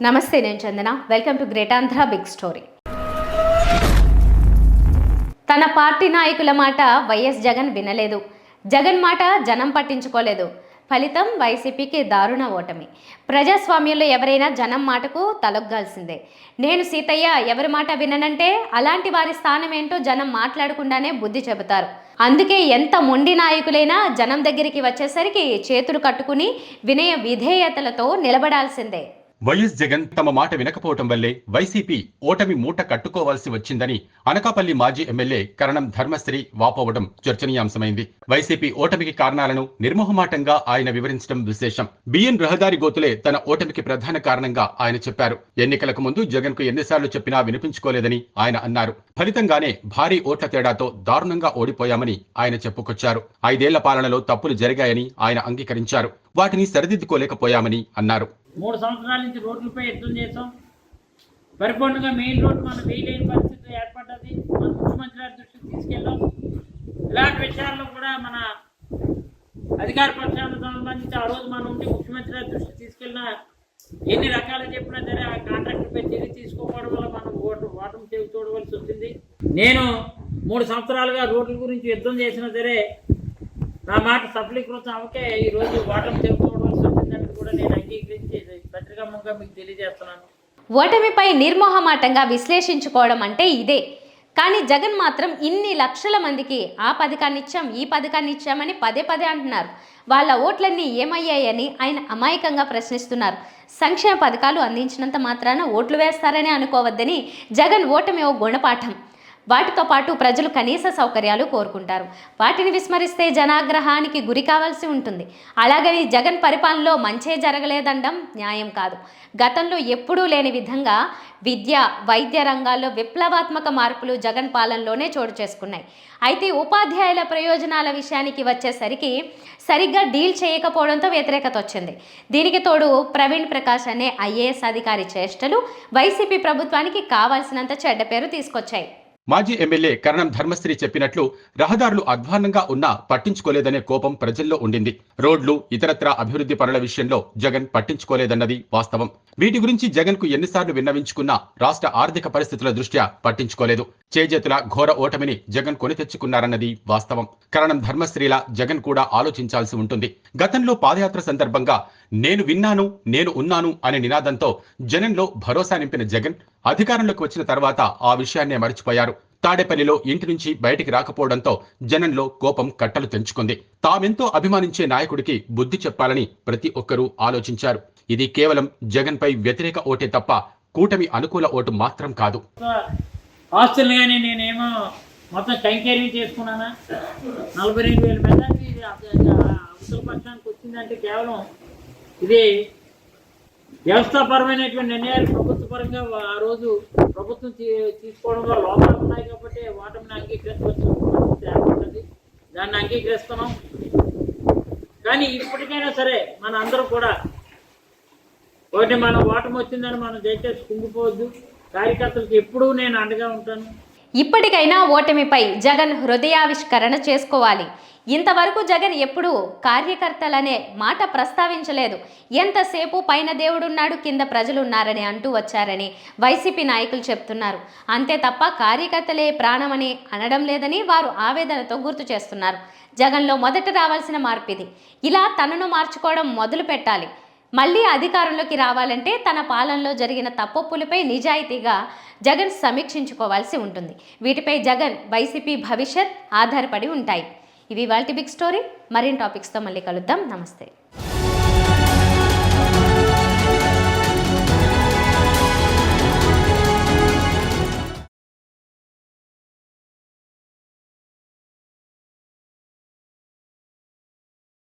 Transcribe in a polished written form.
నమస్తే, నేను Chandana. Welcome to great Andhra big story. తన పార్టీ నాయకుల మాట వైఎస్ జగన్ వినలేదు. జగన్ మాట జనం పట్టించుకోలేదు. ఫలితం వైసీపీకి దారుణ ఓటమి. ప్రజాస్వామ్యంలో ఎవరైనా జనం మాటకు తలొగ్గాల్సిందే. నేను సీతయ్య ఎవరి మాట విననంటే అలాంటి వారి స్థానం ఏంటో జనం మాట్లాడకుండానే బుద్ధి చెబుతారు. అందుకే ఎంత మొండి నాయకులైనా జనం దగ్గరికి వచ్చేసరికి చేతులు కట్టుకుని వినయ విధేయతలతో నిలబడాల్సిందే. వైఎస్ జగన్ తమ మాట వినకపోవటం వల్లే వైసీపీ ఓటమి మూట కట్టుకోవాల్సి వచ్చిందని అనకాపల్లి మాజీ ఎమ్మెల్యే కరణం ధర్మశ్రీ వాపోవడం చర్చనీయాంశమైంది. వైసీపీ ఓటమికి కారణాలను నిర్మోహమాటంగా ఆయన వివరించడం విశేషం. బిఎన్ రహదారి గోతులే తన ఓటమికి ప్రధాన కారణంగా ఆయన చెప్పారు. ఎన్నికలకు ముందు జగన్ కు ఎన్నిసార్లు చెప్పినా వినిపించుకోలేదని ఆయన అన్నారు. ఫలితంగానే భారీ ఓట్ల తేడాతో దారుణంగా ఓడిపోయామని ఆయన చెప్పుకొచ్చారు. 5 ఏళ్ల పాలనలో తప్పులు జరిగాయని ఆయన అంగీకరించారు. వాటిని సరిదిద్దుకోలేకపోయామని అన్నారు. 3 సంవత్సరాల నుంచి రోడ్లపై యుద్ధం చేసాం. పరిపూర్ణంగా మెయిన్ రోడ్డు మనం వేయలేని పరిస్థితి ఏర్పడ్డది. మన ముఖ్యమంత్రి గారి దృష్టికి తీసుకెళ్ళాం. ఇలాంటి విషయాల్లో కూడా మన అధికార పక్షాలకు సంబంధించి ఆ రోజు మనం ఉండి ముఖ్యమంత్రి గారి దృష్టికి తీసుకెళ్ళినా ఎన్ని రకాలు చెప్పినా సరే ఆ కాంట్రాక్టర్పై చర్య తీసుకోవడం వల్ల మనం ఓటమి చూడవలసి వచ్చింది. నేను 3 సంవత్సరాలుగా రోడ్ల గురించి యుద్ధం చేసినా సరే నా మాట సఫలీకృతం అవకే ఈరోజు ఓటమి తెలుసుకోవడం వచ్చిందని కూడా నేను అంగీకరించి పత్రికాముఖంగా మీకు తెలియజేస్తున్నాను. ఓటమిపై నిర్మోహమాటంగా విశ్లేషించుకోవడం అంటే ఇదే. కానీ జగన్ మాత్రం ఇన్ని లక్షల మందికి ఆ పథకాన్ని ఇచ్చాం, ఈ పథకాన్ని ఇచ్చామని పదే అంటున్నారు. వాళ్ళ ఓట్లన్నీ ఏమయ్యాయని ఆయన అమాయకంగా ప్రశ్నిస్తున్నారు. సంక్షేమ పథకాలు అందించినంత మాత్రాన ఓట్లు వేస్తారని అనుకోవద్దని జగన్ ఓటమి ఓ గుణపాఠం. వాటితో పాటు ప్రజలు కనీస సౌకర్యాలు కోరుకుంటారు. వాటిని విస్మరిస్తే జనాగ్రహానికి గురి కావాల్సి ఉంటుంది. అలాగని జగన్ పరిపాలనలో మంచే జరగలేదనడం న్యాయం కాదు. గతంలో ఎప్పుడూ లేని విధంగా విద్య, వైద్య రంగాల్లో విప్లవాత్మక మార్పులు జగన్ పాలనలోనే చోటు చేసుకున్నాయి. అయితే ఉపాధ్యాయుల ప్రయోజనాల విషయానికి వచ్చేసరికి సరిగ్గా డీల్ చేయకపోవడంతో వ్యతిరేకత వచ్చింది. దీనికి తోడు ప్రవీణ్ ప్రకాష్ అనే ఐఏఎస్ అధికారి చేష్టలు వైసీపీ ప్రభుత్వానికి కావాల్సినంత చెడ్డ పేరు తీసుకొచ్చాయి. మాజీ ఎమ్మెల్యే కరణం ధర్మశ్రీ చెప్పినట్లు రహదారులు అధ్వాన్నంగా ఉన్నా పట్టించుకోలేదనే కోపం ప్రజల్లో ఉండింది. రోడ్లు, ఇతరత్రా అభివృద్ధి పనుల విషయంలో జగన్ పట్టించుకోలేదన్నది వాస్తవం. వీటి గురించి జగన్ కు ఎన్నిసార్లు విన్నవించుకున్నా రాష్ట్ర ఆర్థిక పరిస్థితుల దృష్ట్యా పట్టించుకోలేదు. చేజేతుల ఘోర ఓటమిని జగన్ కొని తెచ్చుకున్నారన్నది వాస్తవం. కరణం ధర్మశ్రీలా జగన్ కూడా ఆలోచించాల్సి ఉంటుంది. గతంలో పాదయాత్ర సందర్భంగా నేను విన్నాను, నేను ఉన్నాను అనే నినాదంతో జనంలో భరోసా నింపిన జగన్ అధికారంలోకి వచ్చిన తర్వాత ఆ విషయాన్నే మర్చిపోయారు. తాడేపల్లిలో ఇంటి నుంచి బయటికి రాకపోవడంతో జనంలో కోపం కట్టలు తెంచుకుంది. తామెంతో అభిమానించే నాయకుడికి బుద్ధి చెప్పాలని ప్రతి ఒక్కరూ ఆలోచించారు. ఇది కేవలం జగన్ పై వ్యతిరేక ఓటే తప్ప కూటమి అనుకూల ఓటు మాత్రం కాదు. ఆస్తులు కానీ నేనేమో మొత్తం కైంకర్యం చేసుకున్నానా, 42,000 మెజార్టీ అవసర పక్షానికి వచ్చిందంటే కేవలం ఇది వ్యవస్థాపరమైనటువంటి నిర్ణయాలు ప్రభుత్వ పరంగా ఆ రోజు ప్రభుత్వం తీసుకోవడంలో లోపాలు ఉన్నాయి కాబట్టి ఓటమిని అంగీకరించవచ్చు ఏర్పడ్డది. దాన్ని అంగీకరిస్తున్నాం. కానీ ఇప్పటికైనా సరే మన అందరూ కూడా ఒకటి మనం ఓటమి వచ్చిందని మనం దయచేసి కుంగిపోవద్దు. కార్యకర్తలకు ఎప్పుడూ నేను అండగా ఉంటాను. ఇప్పటికైనా ఓటమిపై జగన్ హృదయావిష్కరణ చేసుకోవాలి. ఇంతవరకు జగన్ ఎప్పుడూ కార్యకర్తలనే మాట ప్రస్తావించలేదు. ఎంతసేపు పైన దేవుడున్నాడు, కింద ప్రజలున్నారని అంటూ వచ్చారని వైసీపీ నాయకులు చెప్తున్నారు. అంతే తప్ప కార్యకర్తలే ప్రాణమని అనడం లేదని వారు ఆవేదనతో గుర్తు చేస్తున్నారు. జగన్లో మొదట రావాల్సిన మార్పు ఇది. ఇలా తనను మార్చుకోవడం మొదలు పెట్టాలి. మళ్ళీ అధికారంలోకి రావాలంటే తన పాలనలో జరిగిన తప్పొప్పులపై నిజాయితీగా జగన్ సమీక్షించుకోవాల్సి ఉంటుంది. వీటిపై జగన్, వైసీపీ భవిష్యత్ ఆధారపడి ఉంటాయి. ఇవి ఇవాల్టి బిగ్ స్టోరీ. మరిన్ని టాపిక్స్తో మళ్ళీ కలుద్దాం. నమస్తే.